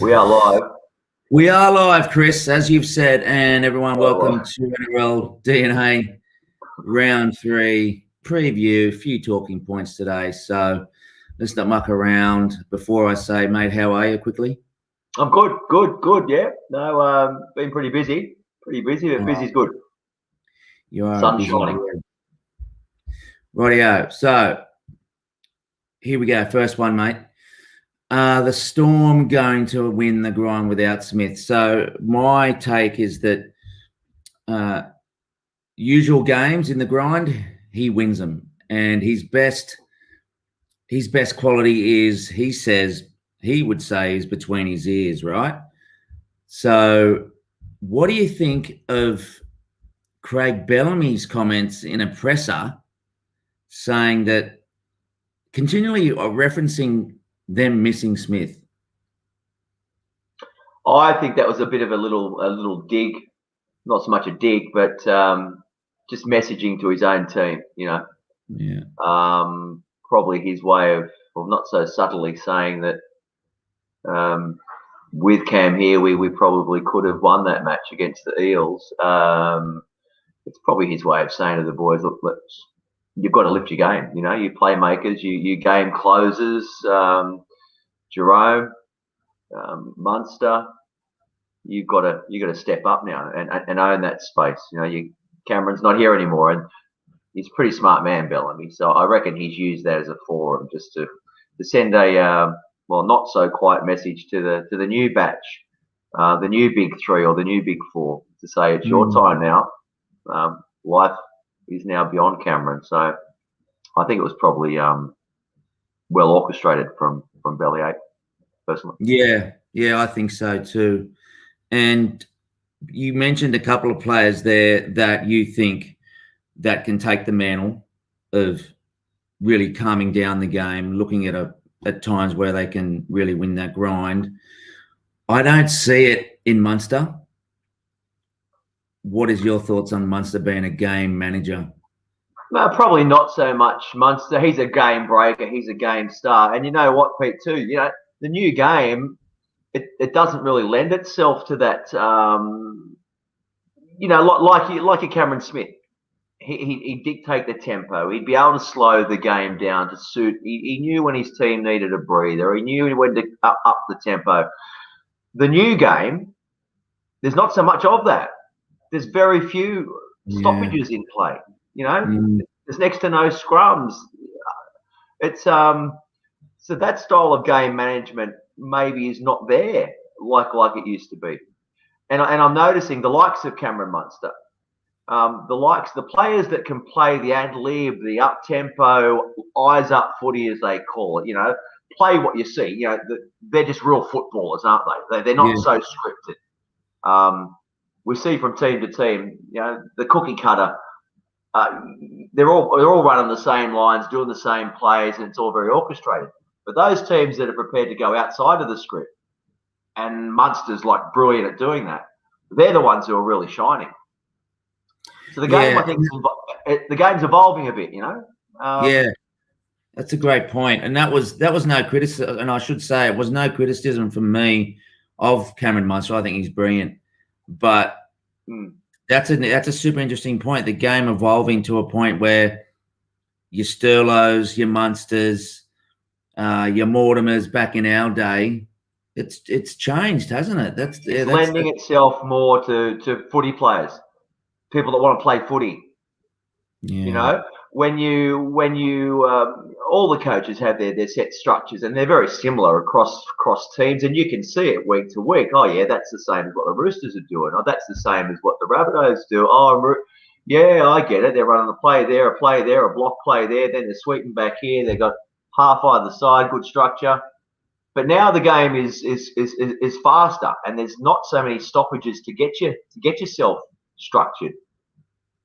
We are live. We are live, Chris, as you've said, and everyone, welcome live. to NRL DNA Round 3 preview. A few talking points today, so let's not muck around. Before I say, mate, how are you quickly? I'm good, yeah. No, been pretty busy, but busy's good. You are Sun busy. shining. Rightio, so here we go. First one, mate. The Storm going to win the grind without Smith. So my take is that usual games in the grind, he wins them, and his best quality is, he would say, is between his ears, right? So what do you think of Craig Bellamy's comments in a presser saying that, continually referencing them missing Smith? I think that was a bit of a little dig, not so much a dig, but just messaging to his own team. Yeah. Probably his way of, well, not so subtly saying that with Cam here, we probably could have won that match against the Eels. It's probably his way of saying to the boys, look, you've got to lift your game. You playmakers, you game closers, Jerome, Munster. You've got to step up now and own that space. Cameron's not here anymore, and he's a pretty smart man, Bellamy. So I reckon he's used that as a forum just to send a not so quiet message to the new batch, the new big three or the new big four, to say it's your time now. Life is now beyond Cameron. So I think it was probably well orchestrated from Bellyache, personally. Yeah, I think so too. And you mentioned a couple of players there that you think that can take the mantle of really calming down the game, looking at times where they can really win that grind. I don't see it in Munster. What is your thoughts on Munster being a game manager? No, probably not so much Munster. He's a game breaker. He's a game star. And you know what, Pete, too? The new game, it doesn't really lend itself to that, like a Cameron Smith. He'd dictate the tempo. He'd be able to slow the game down to suit. He knew when his team needed a breather. He knew when to up the tempo. The new game, there's not so much of that. There's very few stoppages in play. There's next to no scrums. It's so that style of game management maybe is not there like it used to be. And I'm noticing the likes of Cameron Munster, the players that can play the ad lib, the up tempo, eyes up footy as they call it. Play what you see. They're just real footballers, aren't they? They're not so scripted. We see from team to team, the cookie cutter. They're all running the same lines, doing the same plays, and it's all very orchestrated. But those teams that are prepared to go outside of the script, and Munster's like brilliant at doing that, they're the ones who are really shining. So the game, I think, the game's evolving a bit. Yeah, that's a great point, and that was no criticism. And I should say, it was no criticism from me of Cameron Munster. I think he's brilliant, but that's a super interesting point. The game evolving to a point where your Sterlos, your Munsters, your Mortimers back in our day, it's changed, hasn't it? That's lending itself more to footy players, people that want to play footy. Yeah. When you all the coaches have their set structures, and they're very similar across teams, and you can see it week to week. Oh yeah, that's the same as what the Roosters are doing. Oh, that's the same as what the Rabbitohs do. Oh yeah, I get it. They're running a play there, a block play there. Then they're sweeping back here. They've got half either side, good structure. But now the game is faster, and there's not so many stoppages to get yourself structured.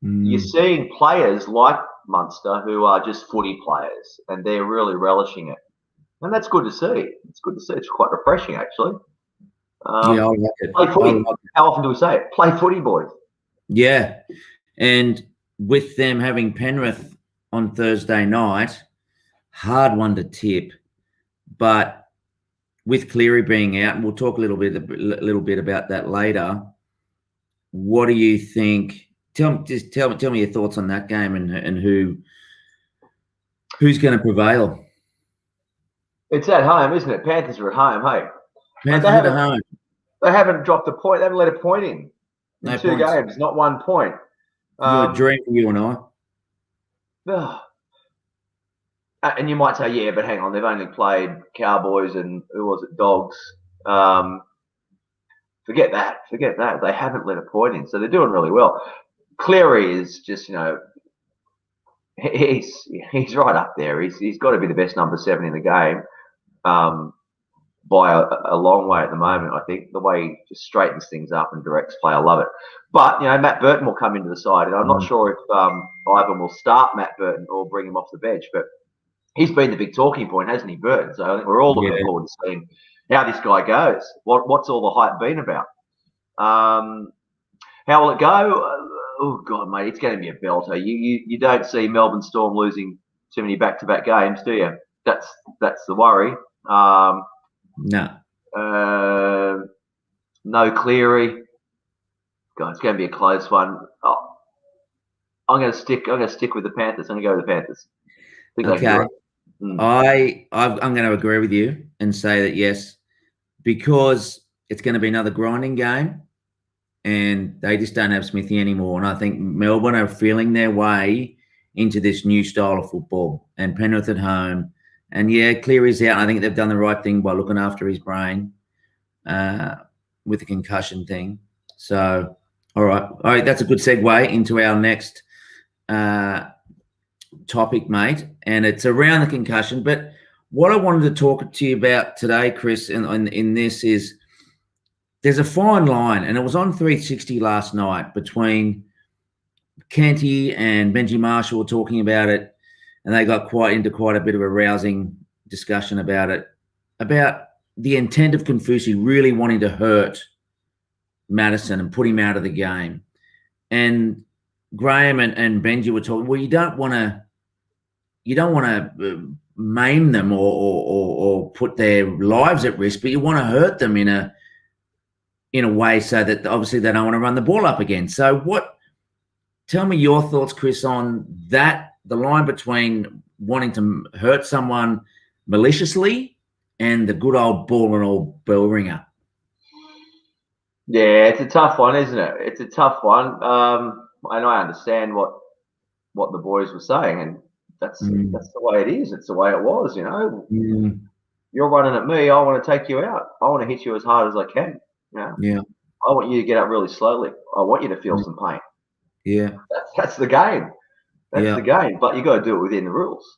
You're seeing players like Munster who are just footy players, and they're really relishing it, and that's good to see. It's good to see. It's quite refreshing, actually. I like it. Play footy. How often do we say it? Play footy, boys. Yeah, and with them having Penrith on Thursday night, hard one to tip, but with Cleary being out, and we'll talk a little bit about that later. What do you think? Tell me your thoughts on that game and who's going to prevail. It's at home, isn't it? Panthers are at home, hey. Panthers at home. They haven't dropped a point. They haven't let a point in No two points. games, not 1 point. You're a dream for you and I. And you might say, yeah, but hang on, they've only played Cowboys and who was it, Dogs. Forget that. They haven't let a point in, so they're doing really well. Cleary is just, he's right up there. He's got to be the best number 7 in the game by a long way at the moment. I think the way he just straightens things up and directs play, I love it. But Matt Burton will come into the side, and I'm not sure if Ivan will start Matt Burton or bring him off the bench, but he's been the big talking point, hasn't he, Burton? So I think we're all looking forward to seeing how this guy goes. What's all the hype been about? How will it go? Oh God, mate, it's going to be a belter. You don't see Melbourne Storm losing too many back-to-back games, do you? That's the worry. No. No Cleary. God, it's going to be a close one. Oh, I'm going to stick with the Panthers. I'm going to go with the Panthers. Okay. I'm going to agree with you and say that yes, because it's going to be another grinding game, and they just don't have Smithy anymore. And I think Melbourne are feeling their way into this new style of football. And Penrith at home, and Cleary's out. And I think they've done the right thing by looking after his brain with the concussion thing. So, all right, that's a good segue into our next topic, mate, and it's around the concussion. But what I wanted to talk to you about today, Chris, in this is there's a fine line, and it was on 360 last night between Kenty and Benji Marshall were talking about it, and they got into quite a bit of a rousing discussion about it, about the intent of Konfusi really wanting to hurt Madison and put him out of the game. And Graham and Benji were talking, well, you don't want to maim them or put their lives at risk, but you want to hurt them in a way so that obviously they don't want to run the ball up again. So tell me your thoughts, Chris, on that, the line between wanting to hurt someone maliciously and the good old ball and all bell ringer. Yeah, it's a tough one, isn't it? It's a tough one. And I understand what the boys were saying, and that's the way it is. It's the way it was, You're running at me. I want to take you out. I want to hit you as hard as I can. Yeah. I want you to get up really slowly. I want you to feel some pain. Yeah. That's the game. That's the game. But you got to do it within the rules.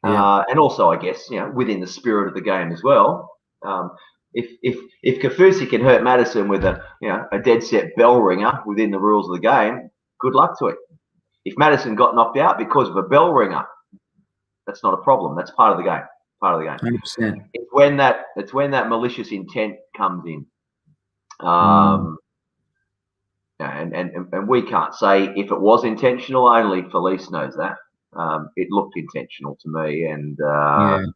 Yeah. And also, I guess, within the spirit of the game as well. If Konfusi can hurt Madison with a dead set bell ringer within the rules of the game, good luck to it. If Madison got knocked out because of a bell ringer, that's not a problem. That's part of the game. 100%. It's when that malicious intent comes in. And we can't say if it was intentional. Only Felice knows that. It looked intentional to me, and I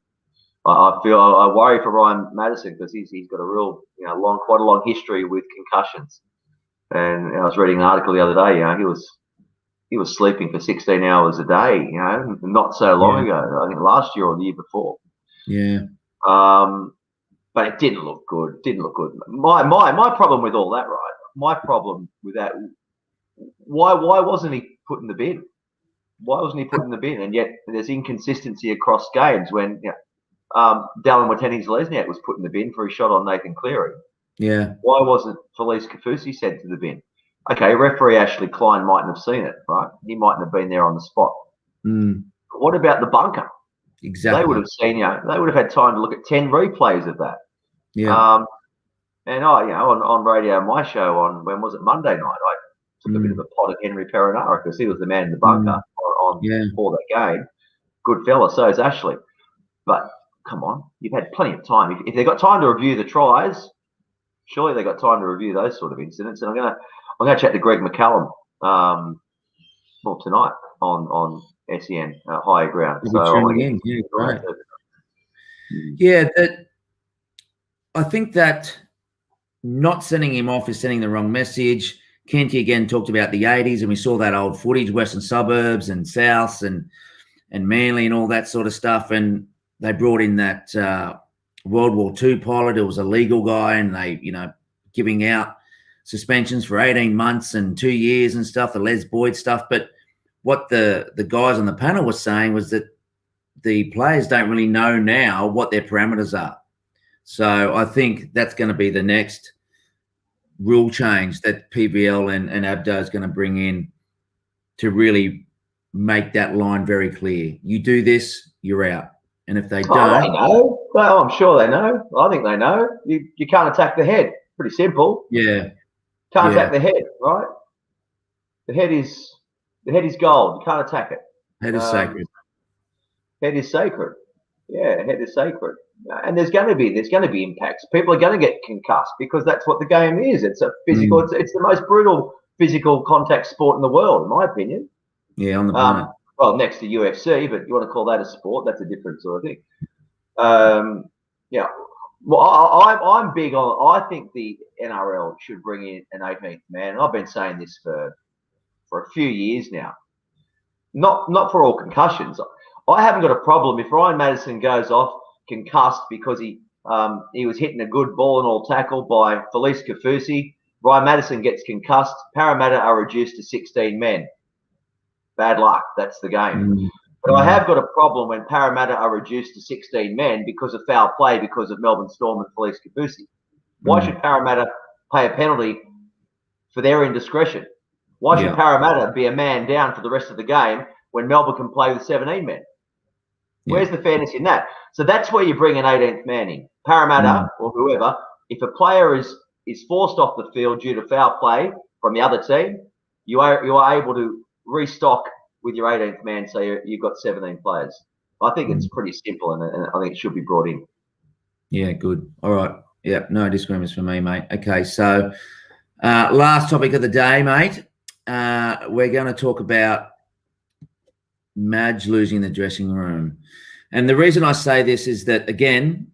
worry for Ryan Madison because he's got a real quite a long history with concussions. And I was reading an article the other day. He was sleeping for 16 hours a day. Not so long ago. I think last year or the year before. Yeah. But it didn't look good. My problem with all that, right? My problem with that. Why wasn't he put in the bin? Why wasn't he put in the bin? And yet there's inconsistency across games when Dallin Watene-Zelezniak was put in the bin for his shot on Nathan Cleary. Yeah. Why wasn't Felice Konfusi sent to the bin? Okay, referee Ashley Klein mightn't have seen it, right? He mightn't have been there on the spot. But what about the bunker? Exactly. They would have seen, they would have had time to look at 10 replays of that. Yeah. And on radio, my show on, when was it, Monday night, I took a bit of a pot at Henry Perenara because he was the man in the bunker for that game. Good fella, so is Ashley. But come on, you've had plenty of time. If they've got time to review the tries, surely they've got time to review those sort of incidents. And I'm gonna chat to Greg McCallum tonight on SEN Higher Ground. So right. Yeah, that I think that not sending him off is sending the wrong message. Kenty again talked about the 80s, and we saw that old footage, Western Suburbs and Souths and Manly and all that sort of stuff. And they brought in that World War II pilot who was a legal guy, and they, giving out suspensions for 18 months and 2 years and stuff, the Les Boyd stuff. But what the guys on the panel were saying was that the players don't really know now what their parameters are. So I think that's going to be the next rule change that PVL and Abdo is going to bring in to really make that line very clear. You do this, you're out. And if they don't... They know. Well, I'm sure they know. I think they know. You can't attack the head. Pretty simple. Yeah. Can't attack the head, right? The head is gold. You can't attack it. Head is sacred. Head is sacred. Yeah, head is sacred. And there's going to be impacts. People are going to get concussed because that's what the game is. It's a physical. It's the most brutal physical contact sport in the world, in my opinion. Yeah, on the planet. Well, next to UFC, but you want to call that a sport? That's a different sort of thing. Yeah. Well, I'm big on. I think the NRL should bring in an 18th man. And I've been saying this for a few years now. Not for all concussions. I haven't got a problem if Ryan Madison goes off concussed because he was hitting a good ball and all tackle by Felice Kafusi. Ryan Madison gets concussed. Parramatta are reduced to 16 men. Bad luck. That's the game. But I have got a problem when Parramatta are reduced to 16 men because of foul play because of Melbourne Storm and Felice Kafusi. Why should Parramatta pay a penalty for their indiscretion? Why should Parramatta be a man down for the rest of the game when Melbourne can play with 17 men? Where's the fairness in that? So that's where you bring an 18th man in. Parramatta or whoever, if a player is forced off the field due to foul play from the other team, you are able to restock with your 18th man, so you've got 17 players. I think it's pretty simple, and I think it should be brought in. Yeah, good. All right. Yeah, no disagreements for me, mate. Okay, so last topic of the day, mate. We're going to talk about Madge losing the dressing room. And the reason I say this is that, again,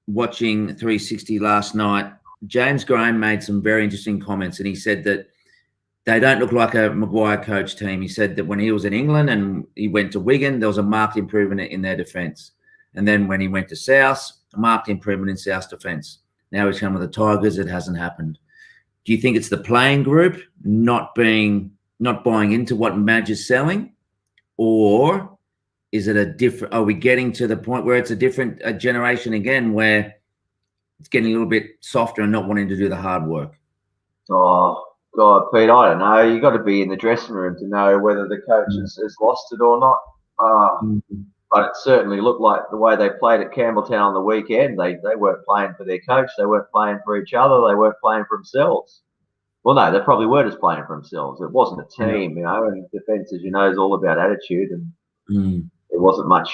watching 360 last night, James Graham made some very interesting comments, and he said that they don't look like a Maguire coach team. He said that when he was in England and he went to Wigan, there was a marked improvement in their defence. And then when he went to South, a marked improvement in South's defence. Now he's come with the Tigers, it hasn't happened. Do you think it's the playing group not buying into what Madge is selling? Or is it are we getting to the point where it's a different generation again, where it's getting a little bit softer and not wanting to do the hard work? Oh, God, Pete, I don't know. You got to be in the dressing room to know whether the coach has lost it or not. But it certainly looked like the way they played at Campbelltown on the weekend, they weren't playing for their coach. They weren't playing for each other. They weren't playing for themselves. Well, no, they probably were just playing for themselves. It wasn't a team, and defence, as you know, is all about attitude. And there wasn't much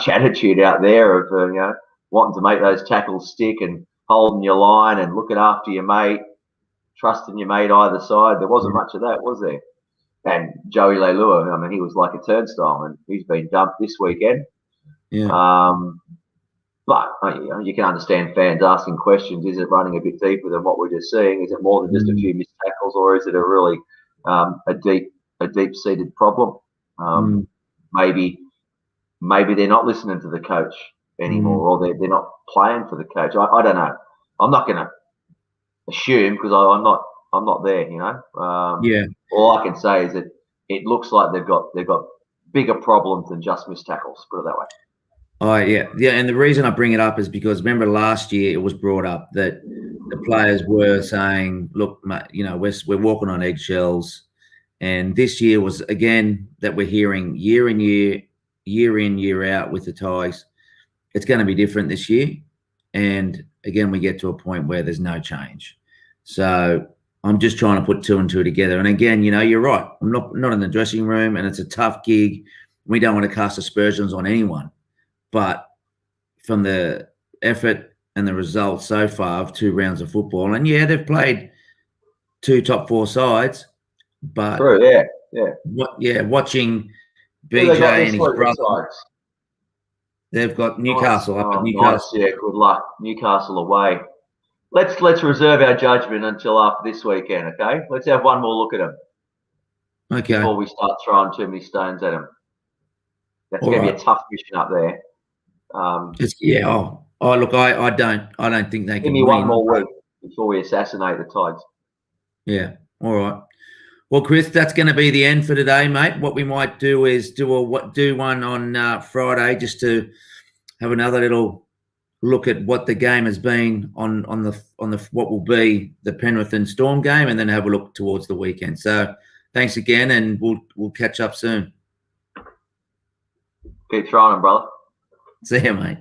attitude out there of, wanting to make those tackles stick and holding your line and looking after your mate, trusting your mate either side. There wasn't much of that, was there? And Joey Leilua, he was like a turnstile, and he's been dumped this weekend. Yeah. But you can understand fans asking questions. Is it running a bit deeper than what we're just seeing? Is it more than just a few missed tackles, or is it a really a deep-seated problem? Maybe they're not listening to the coach anymore, or they're not playing for the coach. I don't know. I'm not going to assume because I'm not there. All I can say is that it looks like they've got bigger problems than just missed tackles. Put it that way. Oh, yeah. And the reason I bring it up is because remember last year it was brought up that the players were saying, look, we're walking on eggshells. And this year was, again, that we're hearing year in, year out with the Tigers. It's going to be different this year. And, again, we get to a point where there's no change. So I'm just trying to put two and two together. And, again, you're right. I'm not in the dressing room, and it's a tough gig. We don't want to cast aspersions on anyone. But from the effort and the results so far of 2 rounds of football, and they've played 2 top 4 sides, but watching BJ and his brother, They've got Newcastle nice. up at Oh, Newcastle. nice. Yeah, good luck. Newcastle away. Let's reserve our judgment until after this weekend, okay? Let's have one more look at them before we start throwing too many stones at them. That's going to be a tough mission up there. Look, I don't think they can give me win. one more week before we assassinate the Tides. Yeah. All right. Well, Chris, that's going to be the end for today, mate. What we might do is do one on Friday, just to have another little look at what the game has been on the what will be the Penrith and Storm game, and then have a look towards the weekend. So, thanks again, and we'll catch up soon. Keep trying, brother. See you, mate.